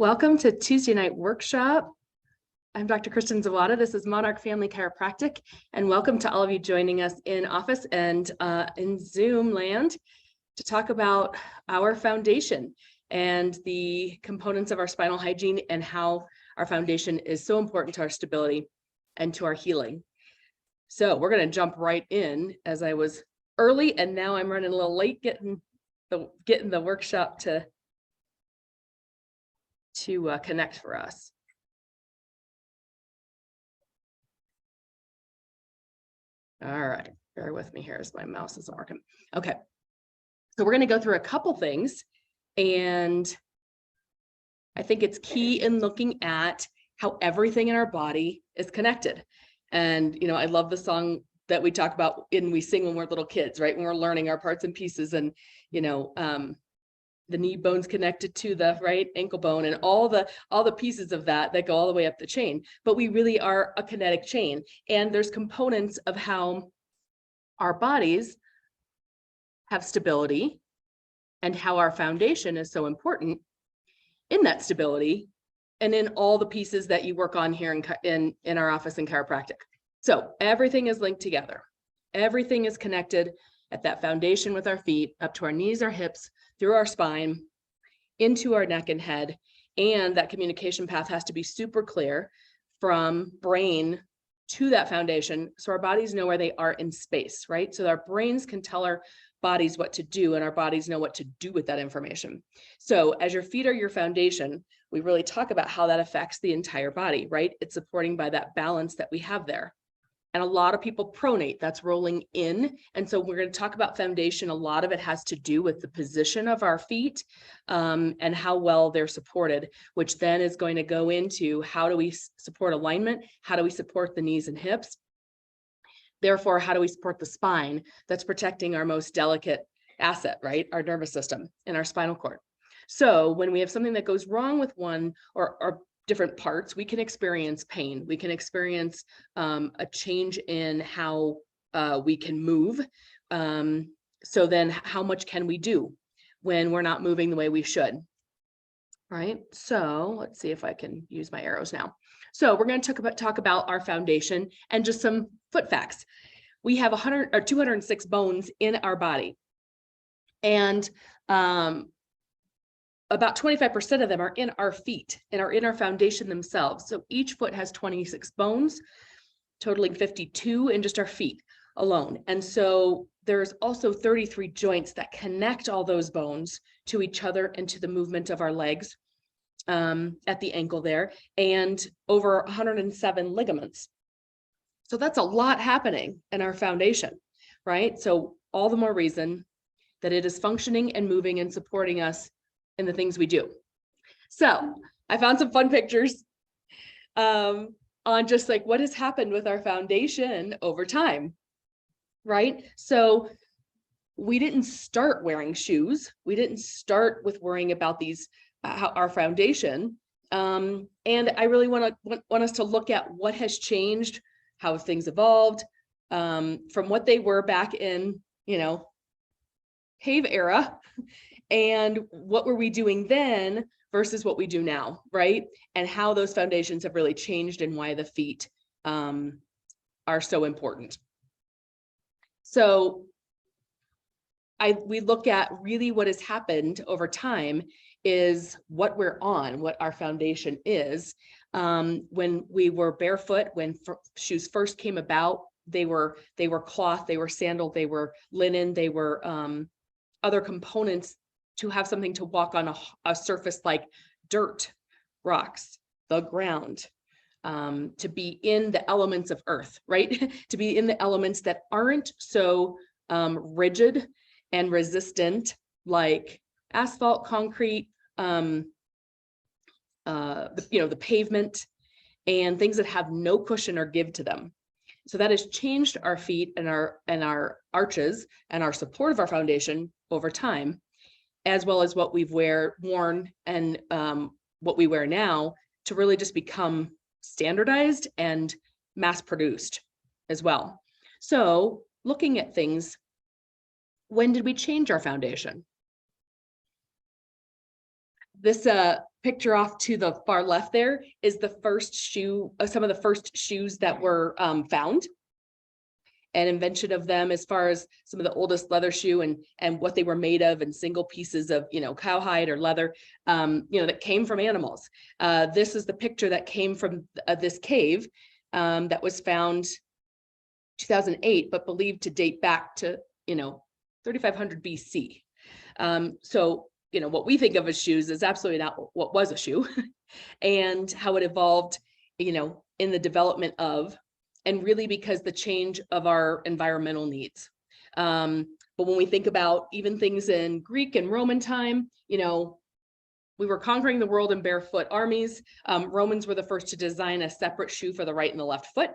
Welcome to Tuesday night workshop. I'm Dr. Kristen Zawada. This is Monarch Family Chiropractic, and welcome to all of you joining us in office and in Zoom land to talk about our foundation and the components of our spinal hygiene and how our foundation is so important to our stability and to our healing. So we're going to jump right in, as I was early and now I'm running a little late getting the workshop to connect for us. All right, bear with me here as my mouse isn't working. Okay, so we're going to go through a couple things, and I think it's key in looking at how everything in our body is connected. And, you know, I love the song that we talk about and we sing when we're little kids, right? When we're learning our parts and pieces and, you know, the knee bone's connected to the right ankle bone and all the pieces of that go all the way up the chain. But we really are a kinetic chain. And there's components of how our bodies have stability and how our foundation is so important in that stability and in all the pieces that you work on here in our office in chiropractic. So everything is linked together. Everything is connected at that foundation with our feet, up to our knees, our hips, through our spine, into our neck and head. And that communication path has to be super clear from brain to that foundation, so our bodies know where they are in space, right? So our brains can tell our bodies what to do, and our bodies know what to do with that information. So as your feet are your foundation, we really talk about how that affects the entire body, right? It's supporting by that balance that we have there. And a lot of people pronate, that's rolling in. And so we're going to talk about foundation. A lot of it has to do with the position of our feet and how well they're supported, which then is going to go into how do we support alignment? How do we support the knees and hips? Therefore, how do we support the spine that's protecting our most delicate asset, right? Our nervous system and our spinal cord. So when we have something that goes wrong with one or different parts, we can experience pain. We can experience a change in how we can move. So then how much can we do when we're not moving the way we should, right? So let's see if I can use my arrows now. So we're going to talk about our foundation and just some foot facts. We have 206 bones in our body, and about 25% of them are in our feet and are in our foundation themselves. So each foot has 26 bones, totaling 52 in just our feet alone. And so there's also 33 joints that connect all those bones to each other and to the movement of our legs at the ankle there, and over 107 ligaments. So that's a lot happening in our foundation, right? So all the more reason that it is functioning and moving and supporting us in the things we do. So I found some fun pictures on just like what has happened with our foundation over time, right? So we didn't start wearing shoes. We didn't start with worrying about these, our foundation. And I really want us to look at what has changed, how things evolved from what they were back in, you know, cave era, and what were we doing then versus what we do now, right? And how those foundations have really changed and why the feet are so important. So we look at really what has happened over time is what we're on, what our foundation is. When we were barefoot, when shoes first came about, they were cloth, they were sandal, they were linen, they were other components to have something to walk on a surface like dirt, rocks, the ground, to be in the elements of earth, right? To be in the elements that aren't so rigid and resistant like asphalt, concrete, the pavement, and things that have no cushion or give to them. So that has changed our feet and our arches and our support of our foundation over time, as well as what we've worn and what we wear now to really just become standardized and mass produced as well. So looking at things, when did we change our foundation? This picture off to the far left there is the first shoe, some of the first shoes that were found. An invention of them as far as some of the oldest leather shoe and what they were made of, and single pieces of, cowhide or leather, that came from animals. This is the picture that came from this cave that was found 2008, but believed to date back to, 3500 BC. So, what we think of as shoes is absolutely not what was a shoe and how it evolved, in the development of, and really because the change of our environmental needs. But when we think about even things in Greek and Roman time, we were conquering the world in barefoot armies. Romans were the first to design a separate shoe for the right and the left foot.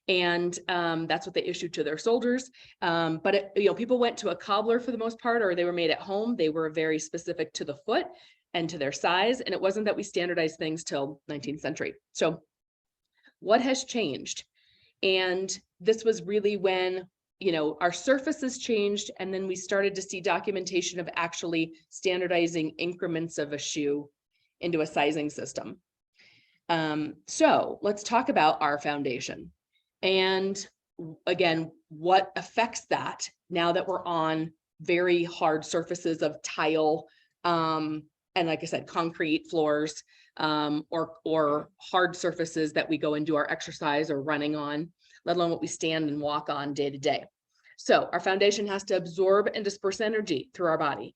And that's what they issued to their soldiers. But people went to a cobbler for the most part, or they were made at home. They were very specific to the foot and to their size. And it wasn't that we standardized things till 19th century. So what has changed? And this was really when, our surfaces changed, and then we started to see documentation of actually standardizing increments of a shoe into a sizing system. So let's talk about our foundation. And again, what affects that now that we're on very hard surfaces of tile, and like I said, concrete floors, or hard surfaces that we go and do our exercise or running on, let alone what we stand and walk on day to day. So our foundation has to absorb and disperse energy through our body,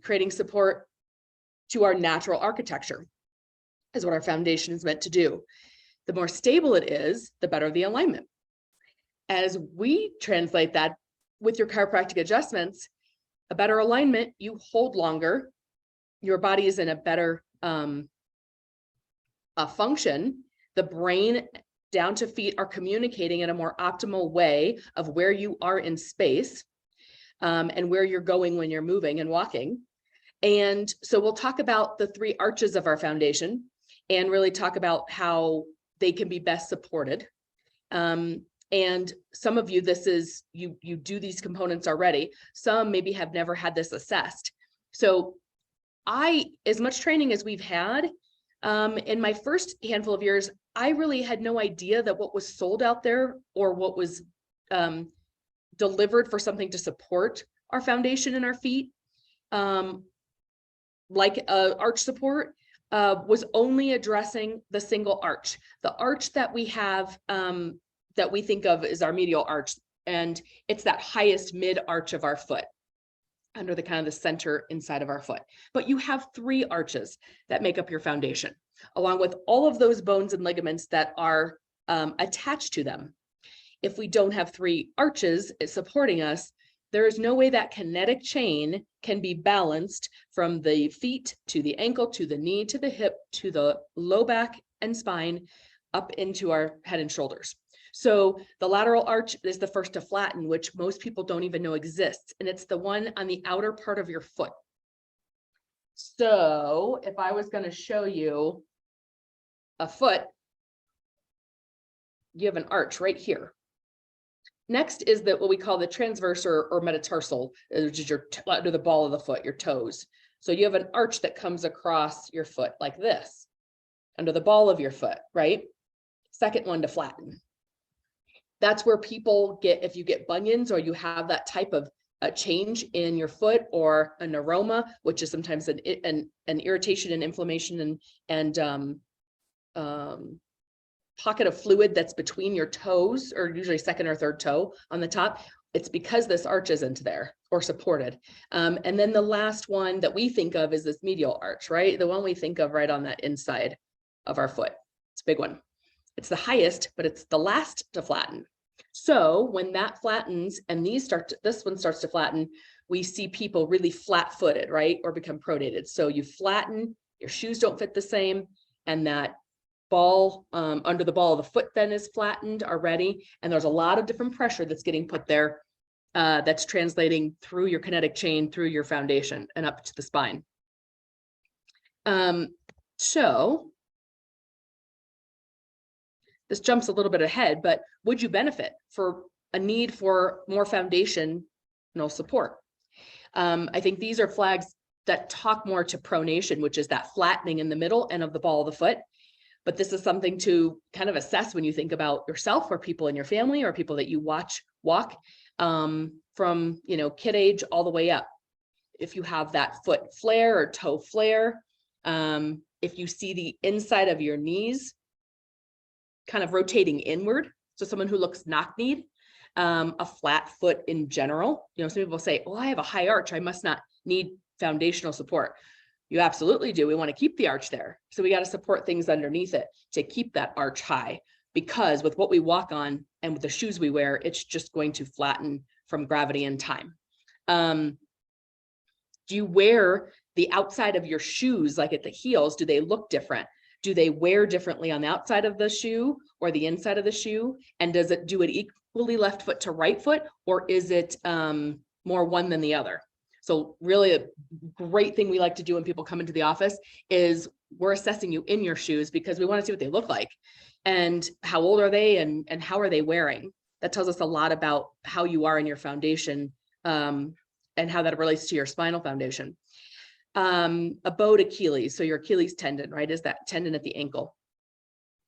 creating support to our natural architecture is what our foundation is meant to do. The more stable it is, the better the alignment. As we translate that with your chiropractic adjustments, a better alignment, you hold longer, your body is in a better function. The brain down to feet are communicating in a more optimal way of where you are in space, and where you're going when you're moving and walking. And so we'll talk about the 3 arches of our foundation and really talk about how they can be best supported. And some of you, this is, you do these components already. Some maybe have never had this assessed. So as much training as we've had, in my first handful of years, I really had no idea that what was sold out there or what was delivered for something to support our foundation and our feet, like arch support, was only addressing the single arch. The arch that we have, that we think of as our medial arch, and it's that highest mid arch of our foot, under the kind of the center inside of our foot. But you have 3 arches that make up your foundation, along with all of those bones and ligaments that are attached to them. If we don't have 3 arches supporting us, there is no way that kinetic chain can be balanced from the feet to the ankle, to the knee, to the hip, to the low back and spine, up into our head and shoulders. So the lateral arch is the first to flatten, which most people don't even know exists. And it's the one on the outer part of your foot. So if I was going to show you a foot, you have an arch right here. Next is what we call the transverse or metatarsal, which is your under the ball of the foot, your toes. So you have an arch that comes across your foot like this, under the ball of your foot, right? Second one to flatten. That's where people get, if you get bunions or you have that type of a change in your foot, or a neuroma, which is sometimes an irritation and inflammation and pocket of fluid that's between your toes, or usually second or third toe on the top. It's because this arch isn't there or supported. And then the last one that we think of is this medial arch, right? The one we think of right on that inside of our foot. It's a big one. It's the highest, but it's the last to flatten. So when that flattens and this one starts to flatten, we see people really flat-footed, right? Or become pronated. So you flatten, your shoes don't fit the same, and that ball under the ball of the foot then is flattened already. And there's a lot of different pressure that's getting put there, that's translating through your kinetic chain, through your foundation and up to the spine. So this jumps a little bit ahead, but would you benefit for a need for more foundational support? I think these are flags that talk more to pronation, which is that flattening in the middle and of the ball of the foot. But this is something to kind of assess when you think about yourself or people in your family or people that you watch walk, from, you know, kid age all the way up. If you have that foot flare or toe flare, if you see the inside of your knees kind of rotating inward, so someone who looks knock-kneed, a flat foot in general. You know, some people say, well, I have a high arch, I must not need foundational support. You absolutely do. We want to keep the arch there. So we got to support things underneath it to keep that arch high, because with what we walk on and with the shoes we wear, it's just going to flatten from gravity and time. Do you wear the outside of your shoes, like at the heels? Do they look different? Do they wear differently on the outside of the shoe or the inside of the shoe? And does it do it equally left foot to right foot, or is it more one than the other? So really a great thing we like to do when people come into the office is we're assessing you in your shoes, because we want to see what they look like and how old are they and how are they wearing. That tells us a lot about how you are in your foundation, and how that relates to your spinal foundation. A bowed Achilles, so your Achilles tendon, right, is that tendon at the ankle.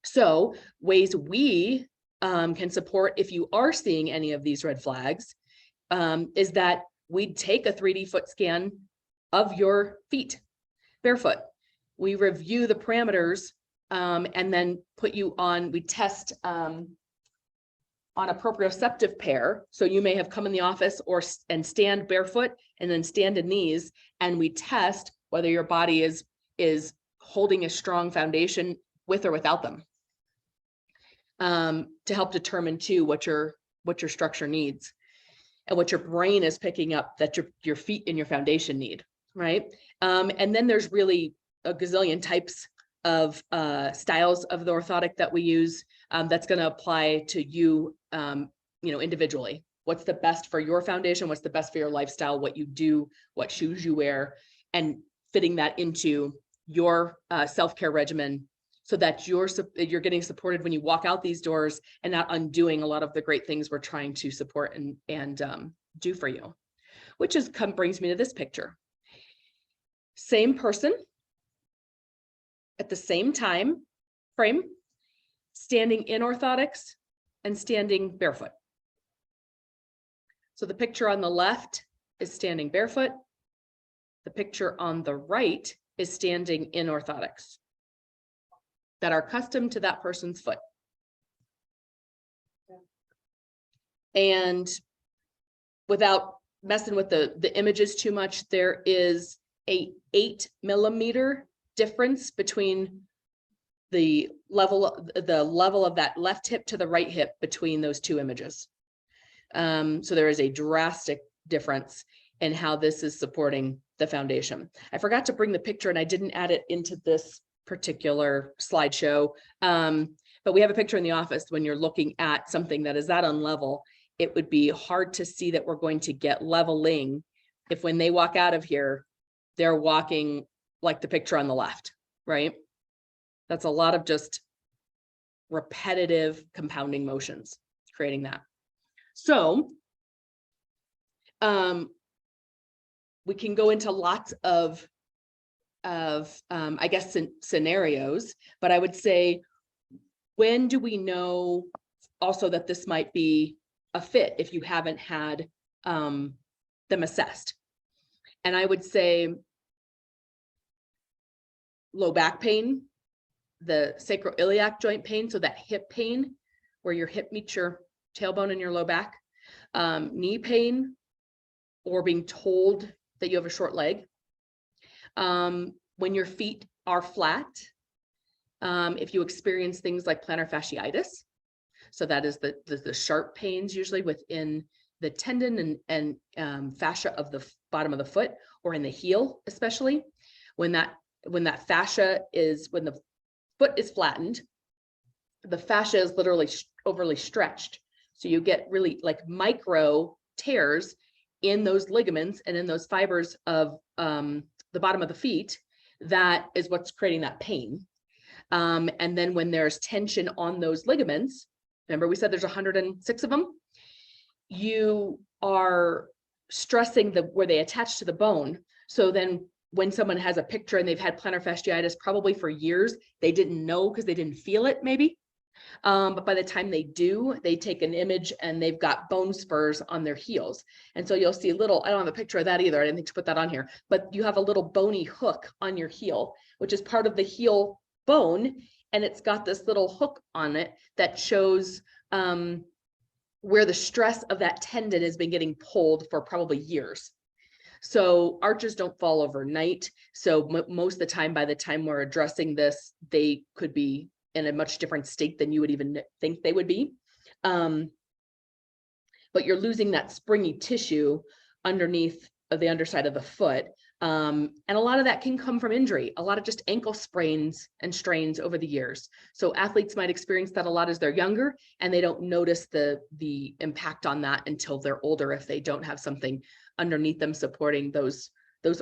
So ways we can support if you are seeing any of these red flags, is that we'd take a 3D foot scan of your feet barefoot. We review the parameters, and then put you on, we test on a proprioceptive pair. So you may have come in the office and stand barefoot and then stand in knees, and we test whether your body is holding a strong foundation with or without them, to help determine too what your structure needs and what your brain is picking up that your feet and your foundation need, right? And then there's really a gazillion types of styles of the orthotic that we use, that's going to apply to you, you know, individually. What's the best for your foundation? What's the best for your lifestyle? What you do, what shoes you wear, and fitting that into your self-care regimen, so that you're getting supported when you walk out these doors and not undoing a lot of the great things we're trying to support and do for you. Which brings me to this picture. Same person at the same time frame, standing in orthotics and standing barefoot. So the picture on the left is standing barefoot. The picture on the right is standing in orthotics that are custom to that person's foot. And without messing with the images too much, there is a 8 millimeter difference between the level of that left hip to the right hip between those two images. So there is a drastic difference in how this is supporting the foundation. I forgot to bring the picture and I didn't add it into this particular slideshow, but we have a picture in the office. When you're looking at something that is that unlevel, it would be hard to see that we're going to get leveling if when they walk out of here, they're walking like the picture on the left, right? That's a lot of just repetitive compounding motions creating that. So we can go into lots of I guess scenarios, but I would say, when do we know also that this might be a fit if you haven't had them assessed? And I would say low back pain, the sacroiliac joint pain, so that hip pain where your hip meets your tailbone and your low back, knee pain, or being told that you have a short leg. When your feet are flat, if you experience things like plantar fasciitis, so that is the sharp pains usually within the tendon and fascia of the bottom of the foot, or in the heel, especially when that fascia is, when the foot is flattened, the fascia is literally overly stretched. So you get really like micro tears in those ligaments and in those fibers of the bottom of the feet. That is what's creating that pain. And then when there's tension on those ligaments, remember we said there's 106 of them, you are stressing where they attach to the bone. So then when someone has a picture and they've had plantar fasciitis probably for years, they didn't know because they didn't feel it maybe. But by the time they do, they take an image and they've got bone spurs on their heels. And so you'll see a little, I don't have a picture of that either. I didn't think to put that on here, but you have a little bony hook on your heel, which is part of the heel bone. And it's got this little hook on it that shows where the stress of that tendon has been getting pulled for probably years. So arches don't fall overnight. So most of the time, by the time we're addressing this, they could be in a much different state than you would even think they would be. But you're losing that springy tissue underneath of the underside of the foot. And a lot of that can come from injury, a lot of just ankle sprains and strains over the years. So athletes might experience that a lot as they're younger, and they don't notice the impact on that until they're older if they don't have something underneath them supporting those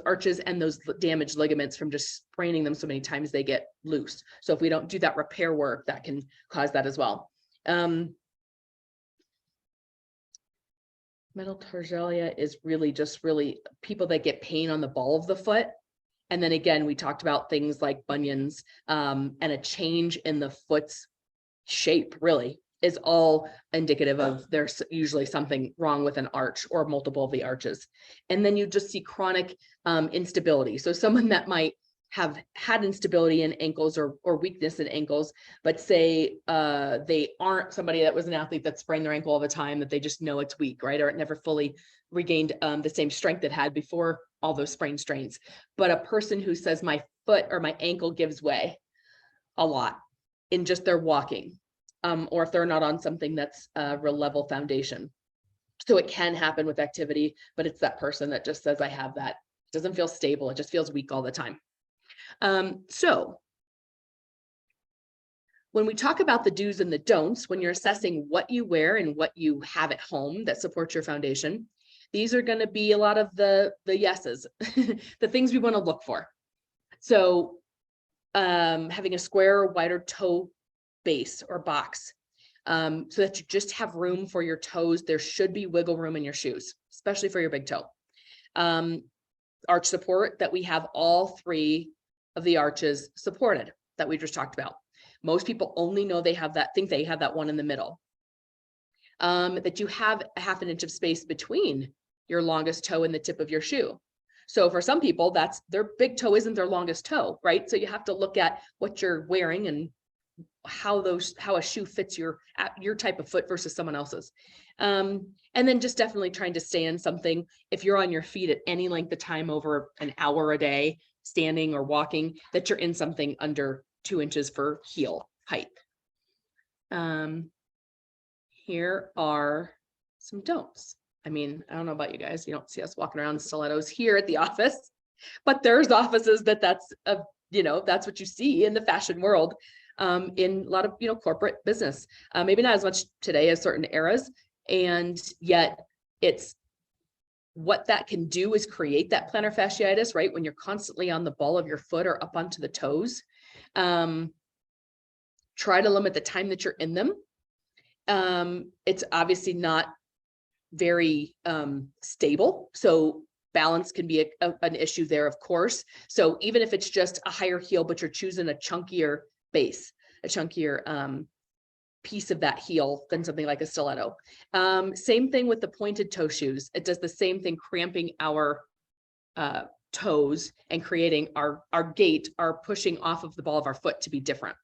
arches and those damaged ligaments from just spraining them so many times they get loose. So if we don't do that repair work, that can cause that as well. Metatarsalia is really just people that get pain on the ball of the foot. And then again, we talked about things like bunions, and a change in the foot's shape really is all indicative of there's usually something wrong with an arch or multiple of the arches. And then you just see chronic instability. So someone that might have had instability in ankles or weakness in ankles, but say they aren't somebody that was an athlete that sprained their ankle all the time, that they just know it's weak, right? Or it never fully regained the same strength it had before all those sprain strains. But a person who says my foot or my ankle gives way a lot in just their walking, or if they're not on something that's a real level foundation. So it can happen with activity, but it's that person that just says, I have that. It doesn't feel stable. It just feels weak all the time. So when we talk about the do's and the don'ts, when you're assessing what you wear and what you have at home that supports your foundation, these are going to be a lot of the yeses, the things we want to look for. So having a square or wider toe base or box, so that you just have room for your toes. There should be wiggle room in your shoes, especially for your big toe. Arch support, that we have all three of the arches supported that we just talked about. Most people only know they have that, think they have that one in the middle. That you have a half an inch of space between your longest toe and the tip of your shoe. So for some people, that's their big toe isn't their longest toe, right? So you have to look at what you're wearing and how a shoe fits your type of foot versus someone else's. And then just definitely trying to stay in something, if you're on your feet at any length of time over an hour a day, standing or walking, that you're in something under 2 inches for heel height. Here are some don'ts. I mean, I don't know about you guys, you don't see us walking around in stilettos here at the office, but there's offices that's what you see in the fashion world, in a lot of, corporate business, maybe not as much today as certain eras. And yet it's what that can do is create that plantar fasciitis, right? When you're constantly on the ball of your foot or up onto the toes. Try to limit the time that you're in them. It's obviously not very stable. So balance can be an issue there, of course. So even if it's just a higher heel, but you're choosing a chunkier base, a chunkier piece of that heel than something like a stiletto. Same thing with the pointed toe shoes. It does the same thing, cramping our toes and creating our gait, our pushing off of the ball of our foot to be different,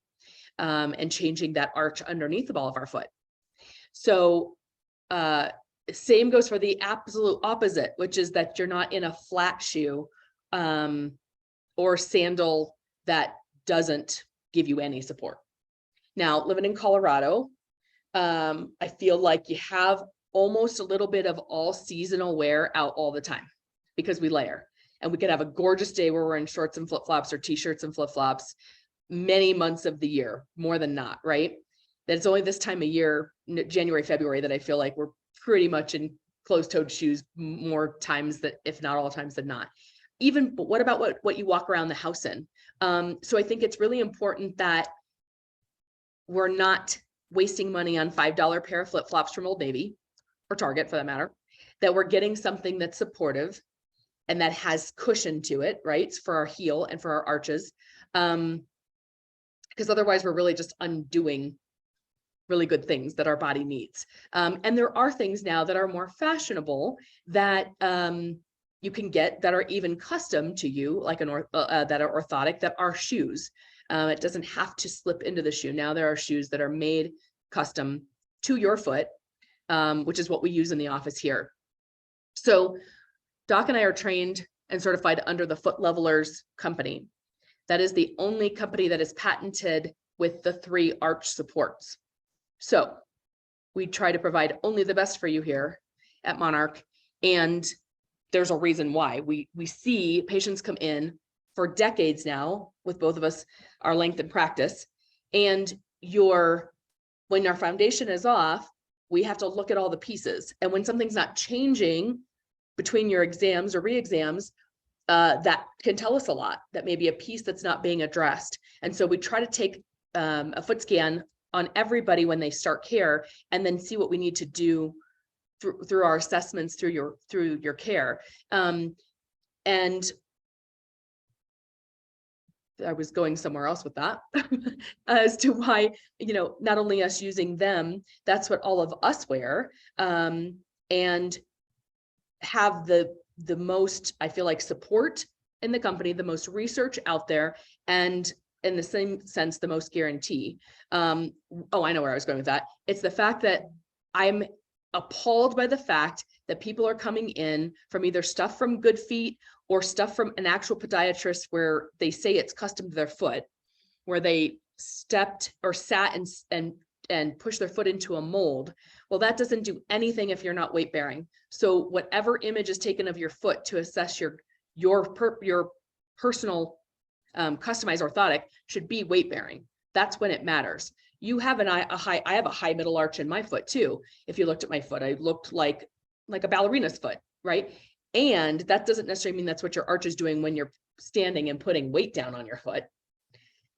and changing that arch underneath the ball of our foot. So same goes for the absolute opposite, which is that you're not in a flat shoe or sandal that doesn't give you any support. Now, living in Colorado, I feel like you have almost a little bit of all seasonal wear out all the time because we layer. And we could have a gorgeous day where we're in shorts and flip-flops or t-shirts and flip-flops many months of the year, more than not, right? That it's only this time of year, January, February, that I feel like we're pretty much in closed-toed shoes more times that, if not all times than not. But what about what you walk around the house in? So I think it's really important that we're not wasting money on $5 pair of flip-flops from Old Navy or Target for that matter, that we're getting something that's supportive, and that has cushion to it, right? For our heel and for our arches. Because otherwise we're really just undoing really good things that our body needs. And there are things now that are more fashionable that you can get that are even custom to you, like that are orthotic, that are shoes. It doesn't have to slip into the shoe. Now there are shoes that are made custom to your foot, which is what we use in the office here. So Doc and I are trained and certified under the Foot Levelers company. That is the only company that is patented with the 3 arch supports. So we try to provide only the best for you here at Monarch. And there's a reason why. We see patients come in for decades now with both of us, our length and practice. And when our foundation is off, we have to look at all the pieces. And when something's not changing between your exams or re-exams, that can tell us a lot. That may be a piece that's not being addressed. And so we try to take a foot scan on everybody when they start care, and then see what we need to do through our assessments, through your care. And I was going somewhere else with that as to why, not only us using them, that's what all of us wear, and have the most, I feel like, support in the company, the most research out there, and in the same sense, the most guarantee. I know where I was going with that. It's the fact that I'm appalled by the fact that people are coming in from either stuff from Good Feet or stuff from an actual podiatrist where they say it's custom to their foot, where they stepped or sat and pushed their foot into a mold. Well, that doesn't do anything if you're not weight bearing. So whatever image is taken of your foot to assess your personal customized orthotic should be weight bearing. That's when it matters. You have I have a high middle arch in my foot too. If you looked at my foot, I looked like a ballerina's foot, right? And that doesn't necessarily mean that's what your arch is doing when you're standing and putting weight down on your foot.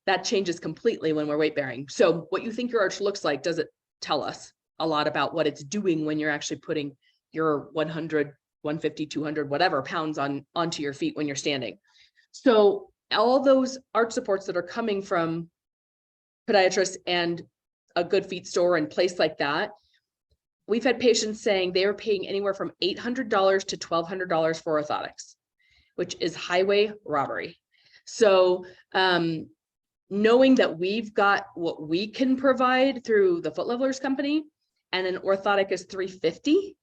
That changes completely when we're weight bearing. So what you think your arch looks like doesn't tell us a lot about what it's doing when you're actually putting your 100, 150, 200, whatever pounds onto your feet when you're standing. So all those arch supports that are coming from podiatrists and a Good Feet store and place like that, we've had patients saying they were paying anywhere from $800 to $1,200 for orthotics, which is highway robbery. So knowing that we've got what we can provide through the Foot Levelers company, and an orthotic is $350,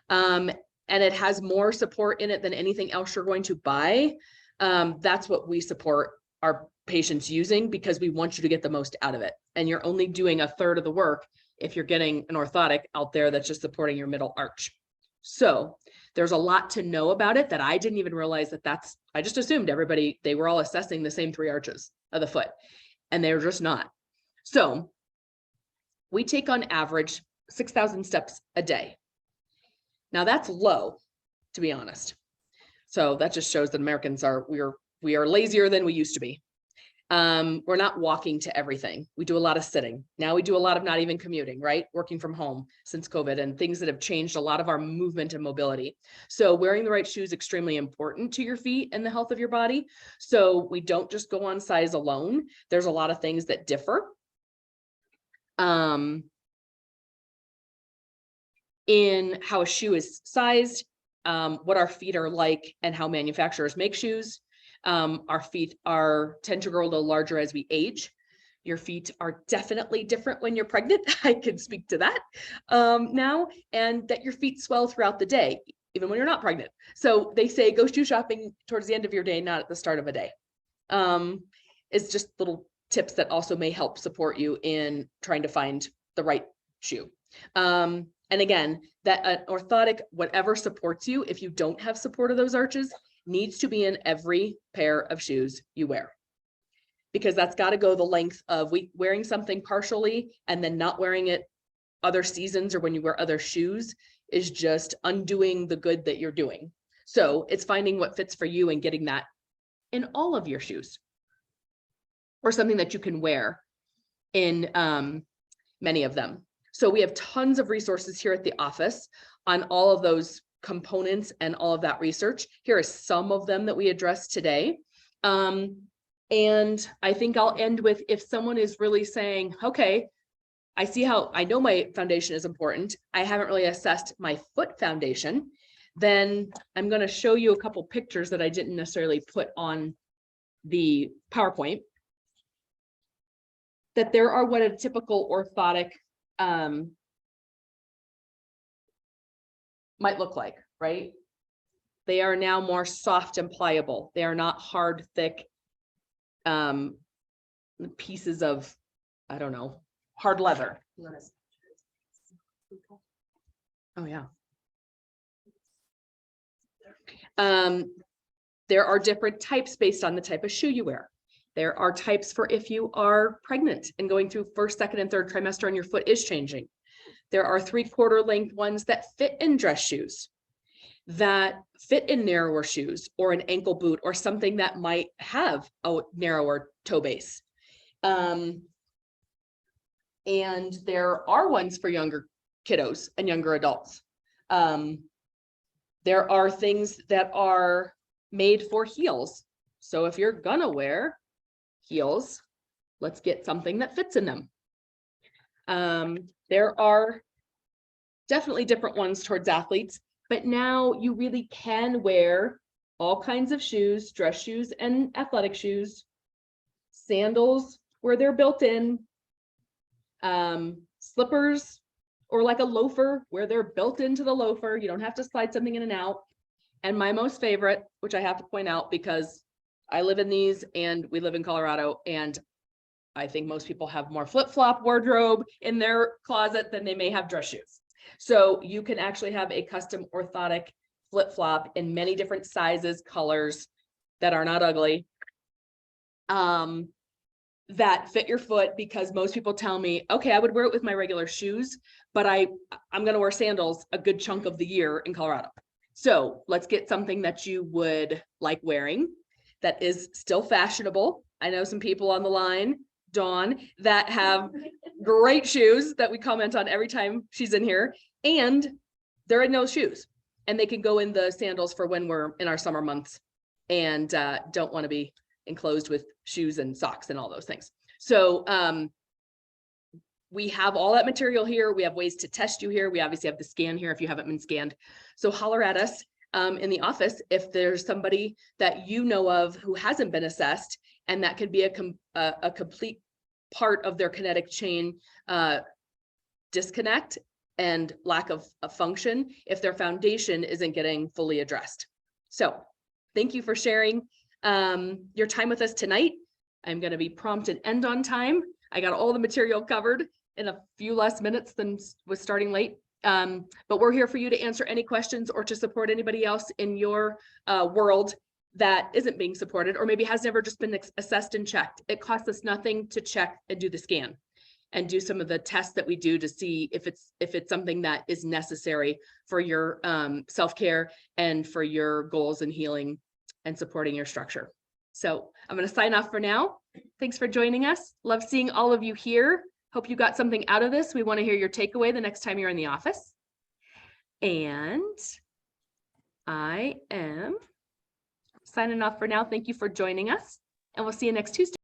and it has more support in it than anything else you're going to buy, that's what we support our patients using, because we want you to get the most out of it. And you're only doing a third of the work if you're getting an orthotic out there that's just supporting your middle arch. So there's a lot to know about it that I didn't even realize I just assumed they were all assessing the same 3 arches of the foot, and they're just not. So we take on average 6,000 steps a day. Now that's low, to be honest. So that just shows that Americans we are lazier than we used to be. We're not walking to everything. We do a lot of sitting. Now we do a lot of not even commuting, right? Working from home since COVID, and things that have changed a lot of our movement and mobility. So wearing the right shoe is extremely important to your feet and the health of your body. So we don't just go on size alone. There's a lot of things that differ. In how a shoe is sized, what our feet are like, and how manufacturers make shoes. Our feet tend to grow a little larger as we age. Your feet are definitely different when you're pregnant. I can speak to that now, and that your feet swell throughout the day, even when you're not pregnant. So they say go shoe shopping towards the end of your day, not at the start of a day. It's just little tips that also may help support you in trying to find the right shoe. And again, that an orthotic, whatever supports you, if you don't have support of those arches, needs to be in every pair of shoes you wear, because that's got to go the length of wearing something partially and then not wearing it other seasons or when you wear other shoes is just undoing the good that you're doing. So it's finding what fits for you and getting that in all of your shoes, or something that you can wear in many of them. So we have tons of resources here at the office on all of those components and all of that research. Here are some of them that we addressed today. And I think I'll end with, if someone is really saying, okay, I see how, I know my foundation is important, I haven't really assessed my foot foundation, then I'm going to show you a couple pictures that I didn't necessarily put on the PowerPoint, that there are what a typical orthotic might look like, right? They are now more soft and pliable. They are not hard, thick pieces of, I don't know, hard leather. Oh yeah. There are different types based on the type of shoe you wear. There are types for if you are pregnant and going through first, second, and third trimester and your foot is changing. There are 3/4 length ones that fit in dress shoes, that fit in narrower shoes or an ankle boot or something that might have a narrower toe base. And there are ones for younger kiddos and younger adults. There are things that are made for heels. So if you're gonna wear heels, let's get something that fits in them. There are definitely different ones towards athletes, but now you really can wear all kinds of shoes, dress shoes and athletic shoes, sandals where they're built in, slippers, or like a loafer where they're built into the loafer. You don't have to slide something in and out. And my most favorite, which I have to point out because I live in these and we live in Colorado, and I think most people have more flip-flop wardrobe in their closet than they may have dress shoes. So you can actually have a custom orthotic flip-flop in many different sizes, colors that are not ugly, that fit your foot, because most people tell me, okay, I would wear it with my regular shoes, but I'm going to wear sandals a good chunk of the year in Colorado. So let's get something that you would like wearing that is still fashionable. I know some people on the line, Dawn, that have great shoes that we comment on every time she's in here, and they're in those shoes and they can go in the sandals for when we're in our summer months and don't want to be enclosed with shoes and socks and all those things. So we have all that material here. We have ways to test you here. We obviously have the scan here if you haven't been scanned. So holler at us in the office if there's somebody that you know of who hasn't been assessed, and that could be a complete part of their kinetic chain disconnect and lack of function if their foundation isn't getting fully addressed. So thank you for sharing your time with us tonight. I'm going to be prompt and end on time. I got all the material covered in a few less minutes than was starting late. But we're here for you to answer any questions or to support anybody else in your world that isn't being supported, or maybe has never just been assessed and checked. It costs us nothing to check and do the scan and do some of the tests that we do to see if it's something that is necessary for your self-care and for your goals and healing and supporting your structure. So I'm going to sign off for now. Thanks for joining us. Love seeing all of you here. Hope you got something out of this. We want to hear your takeaway the next time you're in the office. And I am signing off for now. Thank you for joining us, and we'll see you next Tuesday.